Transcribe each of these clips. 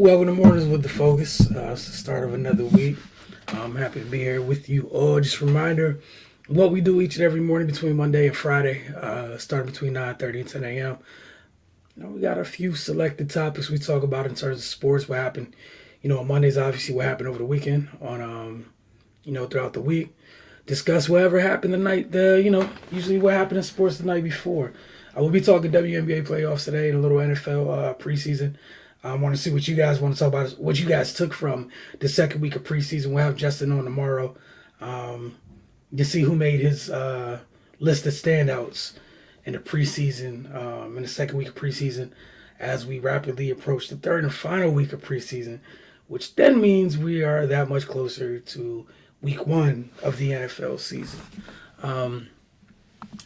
Welcome to Mornings with the Focus. It's the start of another week. I'm happy to be here with you all. Just a reminder, what we do each and every morning between Monday and Friday, starting between 9:30 and 10 a.m. We got a few selected topics we talk about in terms of sports, what happened, on Mondays, obviously what happened over the weekend, throughout the week. Discuss whatever happened the night, usually what happened in sports the night before. I will be talking WNBA Playoffs today and a little NFL preseason. I want to see what you guys want to talk about, what you guys took from the second week of preseason. We'll have Justin on tomorrow to see who made his list of standouts in the preseason, in the second week of preseason, as we rapidly approach the third and final week of preseason, which then means we are that much closer to week one of the NFL season.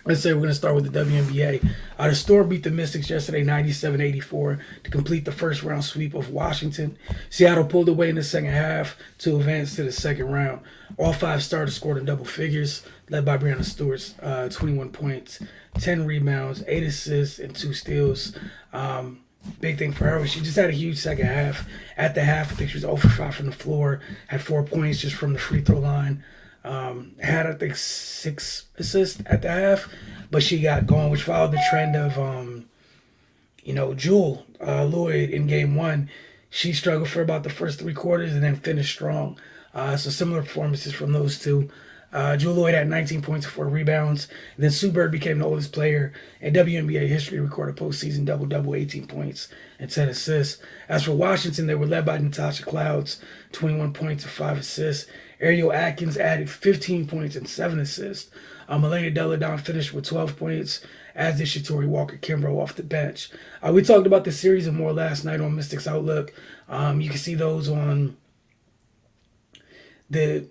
Let's say we're going to start with the WNBA. The Storm beat the Mystics yesterday 97-84 to complete the first round sweep of Washington. Seattle pulled away in the second half to advance to the second round. All five starters scored in double figures, led by Breanna Stewart's 21 points, 10 rebounds, 8 assists, and 2 steals. Big thing for her. She just had a huge second half. At the half, I think she was 0 for 5 from the floor, had 4 points just from the free throw line. Had, I think, 6 assists at the half, but she got going, which followed the trend of, Jewel Lloyd in game one. She struggled for about the first 3 quarters and then finished strong. So similar performances from those two. Jewel Lloyd had 19 points and 4 rebounds. And then Sue Bird became the oldest player in WNBA history to record a postseason double-double, 18 points and 10 assists. As for Washington, they were led by Natasha Clouds, 21 points and 5 assists. Ariel Atkins added 15 points and 7 assists. Elena Deladon finished with 12 points, as did Shatori Walker-Kimbrough off the bench. We talked about this series and more last night on Mystics Outlook. You can see those on the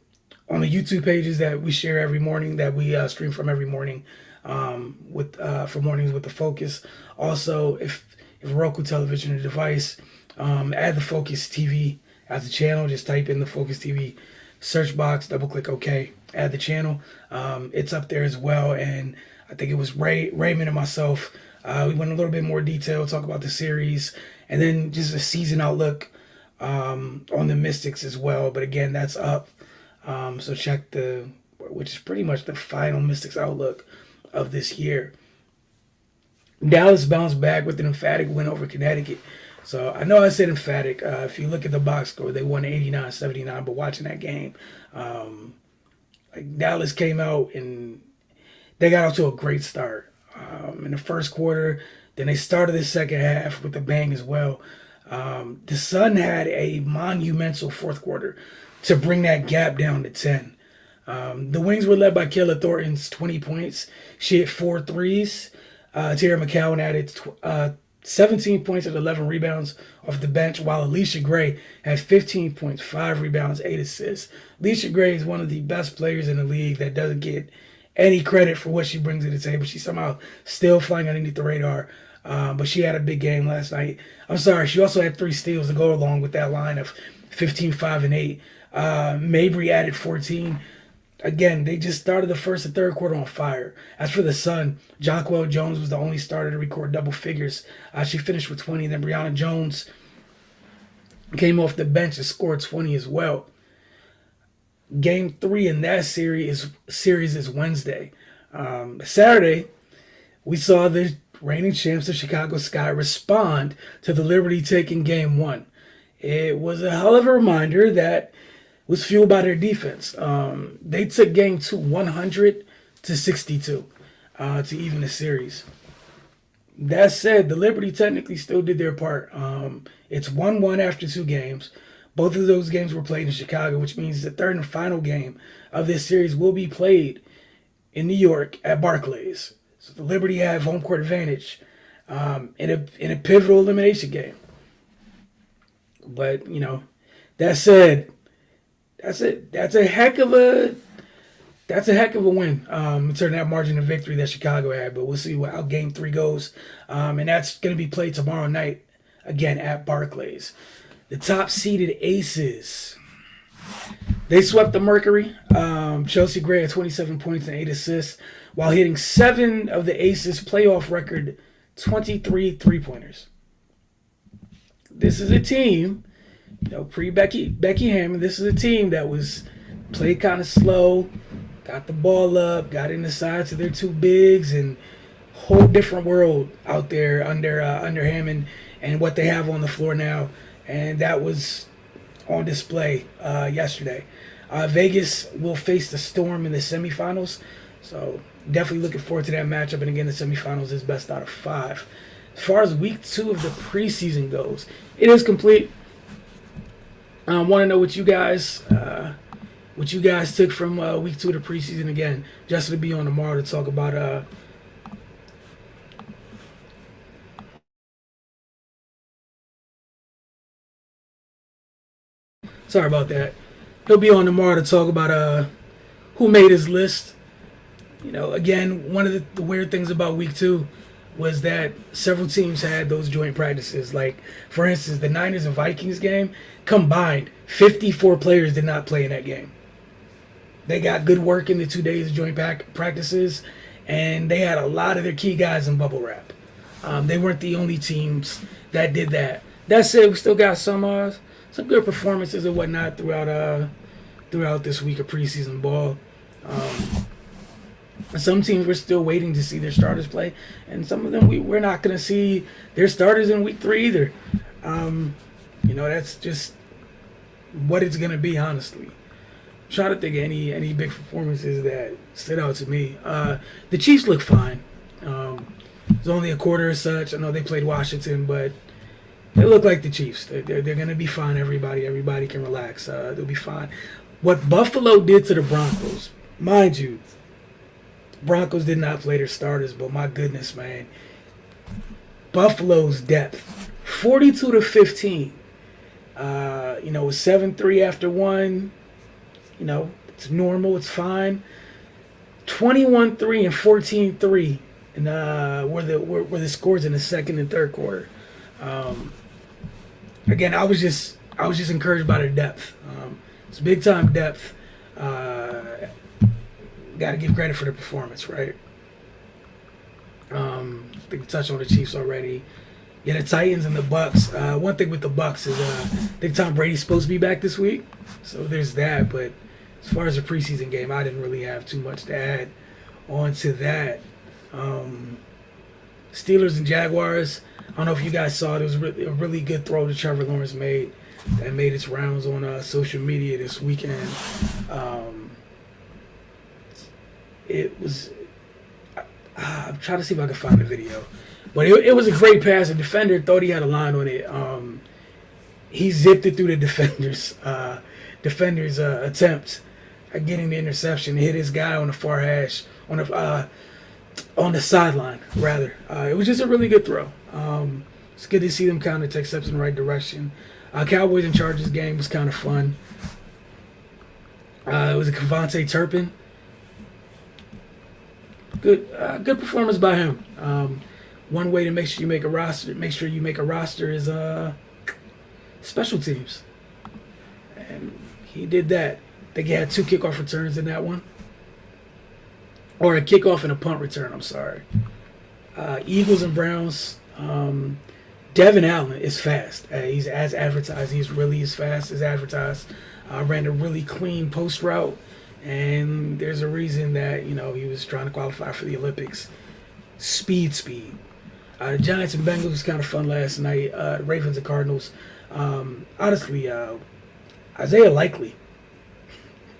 YouTube pages that we share every morning, that we stream from every morning for Mornings with the Focus. Also, if Roku television or device, add the Focus TV as a channel. Just type in the Focus TV search box, double click OK, add the channel. It's up there as well, and I think it was Raymond and myself. We went a little bit more detail, talk about the series, and then just a season outlook on the Mystics as well. But again, that's up. So check which is pretty much the final Mystics outlook of this year. Dallas bounced back with an emphatic win over Connecticut. So I know I said emphatic. If you look at the box score, they won 89-79. But watching that game, Dallas came out and they got off to a great start in the first quarter. Then they started the second half with a bang as well. The Sun had a monumental fourth quarter to bring that gap down to 10. The Wings were led by Kayla Thornton's 20 points. She hit 4 threes. Tara McCowan added 17 points and 11 rebounds off the bench, while Alicia Gray had 15 points, 5 rebounds, 8 assists. Alicia Gray is one of the best players in the league that doesn't get any credit for what she brings to the table. She's somehow still flying underneath the radar, but she had a big game last night. I'm sorry, she also had 3 steals to go along with that line of 15, 5, and 8. Mabry added 14. Again, they just started the first and third quarter on fire. As for the Sun, Jonquel Jones was the only starter to record double figures. She finished with 20. Then Brianna Jones came off the bench and scored 20 as well. Game 3 in that series is Wednesday. Saturday, we saw the reigning champs of Chicago Sky respond to the Liberty taking Game 1. It was a hell of a reminder that was fueled by their defense. They took Game 2 100-62 to even the series. That said, the Liberty technically still did their part. It's 1-1 after 2 games. Both of those games were played in Chicago, which means the third and final game of this series will be played in New York at Barclays. So the Liberty have home court advantage in a pivotal elimination game. But, that said, that's a heck of a win in terms of that margin of victory that Chicago had. But we'll see how Game 3 goes, and that's going to be played tomorrow night again at Barclays. The top seeded Aces, they swept the Mercury. Chelsea Gray had 27 points and 8 assists, while hitting 7 of the Aces' playoff record 23 three-pointers. This is a team Pre Becky Hammond, this is a team that was played kind of slow, got the ball up, got in the sides of their two bigs, and whole different world out there under Hammond and what they have on the floor now, and that was on display yesterday. Vegas will face the Storm in the semifinals, so definitely looking forward to that matchup. And again, the semifinals is best out of 5. As far as week 2 of the preseason goes, it is complete. I want to know what you guys took from week 2 of the preseason. Again, Justin will be on tomorrow to talk about sorry about that. He'll be on tomorrow to talk about who made his list. Again, one of the weird things about week 2 was that several teams had those joint practices. Like, for instance, the Niners and Vikings game combined, 54 players did not play in that game. They got good work in the 2 days of joint practices, and they had a lot of their key guys in bubble wrap. They weren't the only teams that did that. That said, we still got some good performances and whatnot throughout this week of preseason ball. Some teams we're still waiting to see their starters play, and some of them we're not going to see their starters in week 3 either. That's just what it's going to be, honestly. I'm trying to think of any big performances that stood out to me. The Chiefs look fine. It's only a quarter as such. I know they played Washington, but they look like the Chiefs. They're going to be fine, everybody can relax. They'll be fine. What Buffalo did to the Broncos, mind you, Broncos did not play their starters, but my goodness, man. Buffalo's depth, 42-15. It was 7-3 after one. It's normal, it's fine. 21-3 and 14-3 were the scores in the second and third quarter. Again, I was just encouraged by their depth. It's big time depth. Got to give credit for the performance, right? I think we touched on the Chiefs already. Yeah, the Titans and the Bucks. One thing with the Bucks is I think Tom Brady's supposed to be back this week, so there's that. But as far as the preseason game, I didn't really have too much to add on to that. Steelers and Jaguars. I don't know if you guys saw it. It was a really good throw that Trevor Lawrence made that made its rounds on social media this weekend. It was. I'm trying to see if I can find the video, but it was a great pass. The defender thought he had a line on it. He zipped it through the defender's attempt at getting the interception. Hit his guy on the far hash on the sideline rather. It was just a really good throw. It's good to see them kind of take steps in the right direction. Cowboys and Chargers game was kind of fun. It was a Kevontae Turpin. Good performance by him. One way to make sure you make a roster is special teams, and he did that. I think he had 2 kickoff returns in that one, or a kickoff and a punt return. I'm sorry. Eagles and Browns. Devin Allen is fast. He's as advertised. He's really as fast as advertised. Ran a really clean post route. And there's a reason that, he was trying to qualify for the Olympics. Speed. The Giants and Bengals was kind of fun last night. Ravens and Cardinals. Honestly, Isaiah Likely.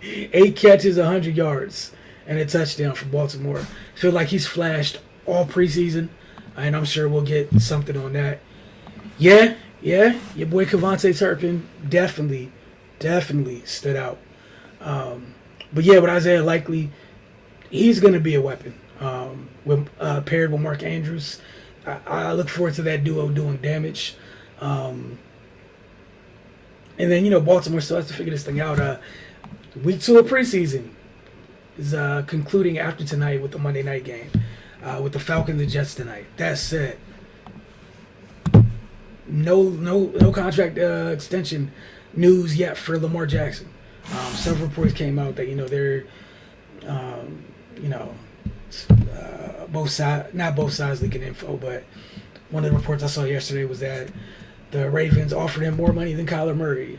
8 catches, 100 yards, and a touchdown for Baltimore. I feel like he's flashed all preseason, and I'm sure we'll get something on that. Yeah, your boy Kevontae Turpin definitely stood out. But yeah, with Isaiah Likely, he's going to be a weapon. Paired with Mark Andrews, I look forward to that duo doing damage. And then, Baltimore still has to figure this thing out. Week 2 of preseason is concluding after tonight with the Monday night game with the Falcons and Jets tonight. That said, no contract extension news yet for Lamar Jackson. Several reports came out that they're not both sides leaking info, but one of the reports I saw yesterday was that the Ravens offered him more money than Kyler Murray.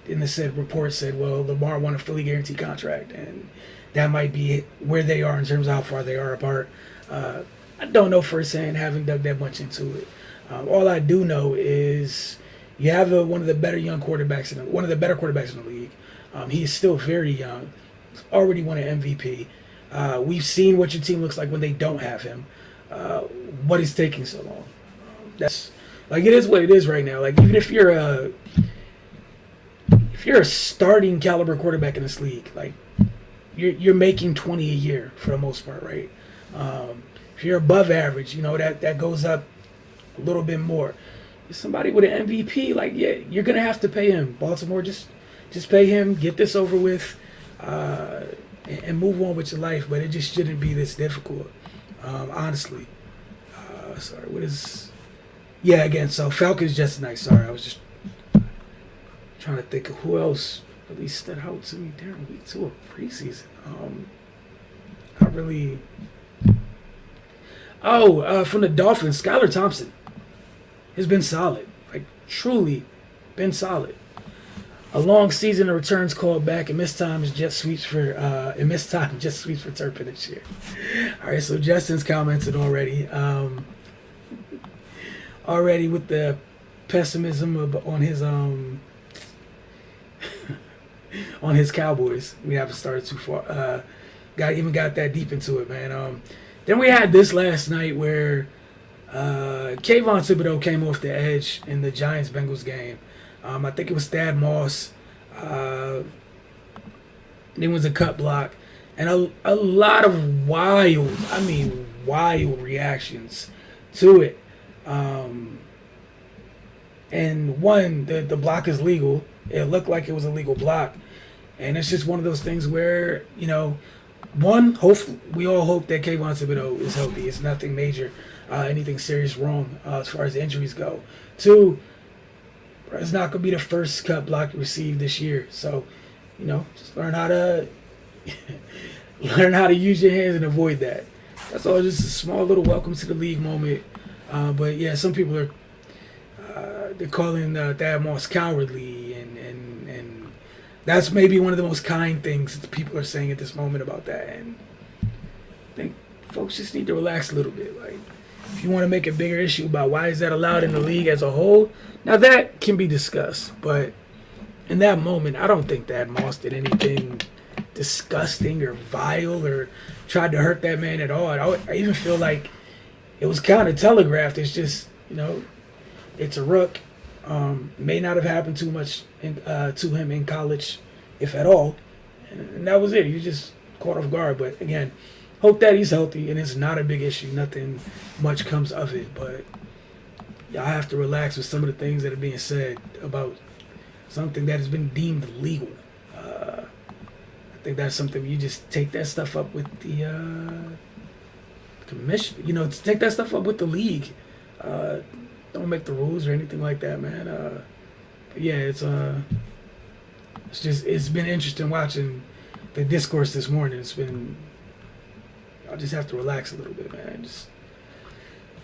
In the said report said, well, Lamar won a fully guaranteed contract, and that might be where they are in terms of how far they are apart. I don't know firsthand, haven't dug that much into it. All I do know is you have one of the better quarterbacks in the league. He is still very young. Already won an MVP. We've seen what your team looks like when they don't have him. What is taking so long? That's like, it is what it is right now. Like, even if you're a starting caliber quarterback in this league, like you're making 20 a year for the most part, right? If you're above average, that goes up a little bit more. If somebody with an MVP, like, yeah, you're gonna have to pay him. Baltimore, just pay him, get this over with, and move on with your life. But it just shouldn't be this difficult, honestly. Sorry, what is? Yeah, again, so Falcons just nice. Sorry, I was just trying to think of who else really stood out to me during week 2 of preseason. I really. From the Dolphins, Skylar Thompson has been solid. Like, truly been solid. A long season of returns called back, and missed time just sweeps for Turpin this year. All right, so Justin's commented already. Already with the pessimism on his on his Cowboys. We haven't started too far. Got that deep into it, man. Then we had this last night where Kayvon Thibodeau came off the edge in the Giants-Bengals game. I think it was Thad Moss. It was a cut block. And a lot of wild reactions to it. And one, the block is legal. It looked like it was a legal block. And it's just one of those things where, one, we all hope that Kayvon Thibodeau is healthy. It's nothing major, anything serious wrong as far as injuries go. Two, it's not going to be the first cut block received this year. So, just learn how to use your hands and avoid that. That's all. Just a small little welcome to the league moment. But yeah, some people are they're calling Thad Moss cowardly, and that's maybe one of the most kind things that people are saying at this moment about that. And I think folks just need to relax a little bit. Like, if you want to make a bigger issue about why is that allowed in the league as a whole, now that can be discussed. But in that moment, I don't think Thad Moss did anything disgusting or vile or tried to hurt that man at all. I even feel like it was kind of telegraphed. It's just, it's a rook. May not have happened too much to him in college, if at all. And that was it. You just caught off guard. But again, hope that he's healthy and it's not a big issue. Nothing much comes of it. But y'all have to relax with some of the things that are being said about something that has been deemed legal. I think that's something you just take that stuff up with the commission. Take that stuff up with the league. Don't make the rules or anything like that, man. But yeah, it's been interesting watching the discourse this morning. I'll just have to relax a little bit, man.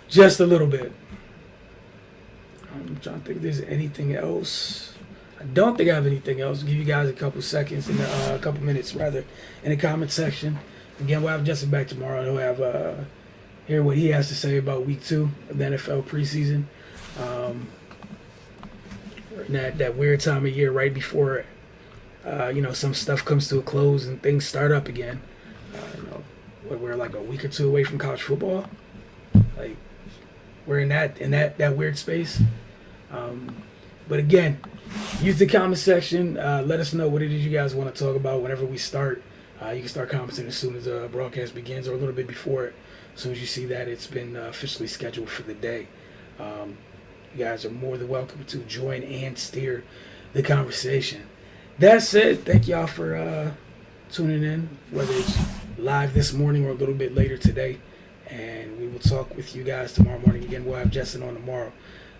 Just a little bit. I'm trying to think if there's anything else. I don't think I have anything else. I'll give you guys a couple seconds, a couple minutes rather, in the comment section. Again, we'll have Justin back tomorrow. He'll have hear what he has to say about week 2 of the NFL preseason. That weird time of year right before some stuff comes to a close and things start up again. We're like a week or 2 away from college football. Like, we're in that weird space. But again, use the comment section. Let us know what it is you guys want to talk about whenever we start. You can start commenting as soon as the broadcast begins or a little bit before it. As soon as you see that it's been officially scheduled for the day. You guys are more than welcome to join and steer the conversation. That said, thank y'all for tuning in, whether it's live this morning or a little bit later today. And we will talk with you guys tomorrow morning. Again, we'll have Justin on tomorrow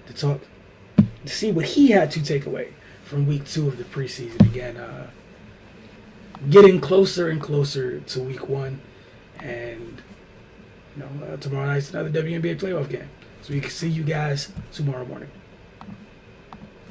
to see what he had to take away from week 2 of the preseason. Again, getting closer and closer to week 1. And tomorrow night's another WNBA playoff game. So we can see you guys tomorrow morning.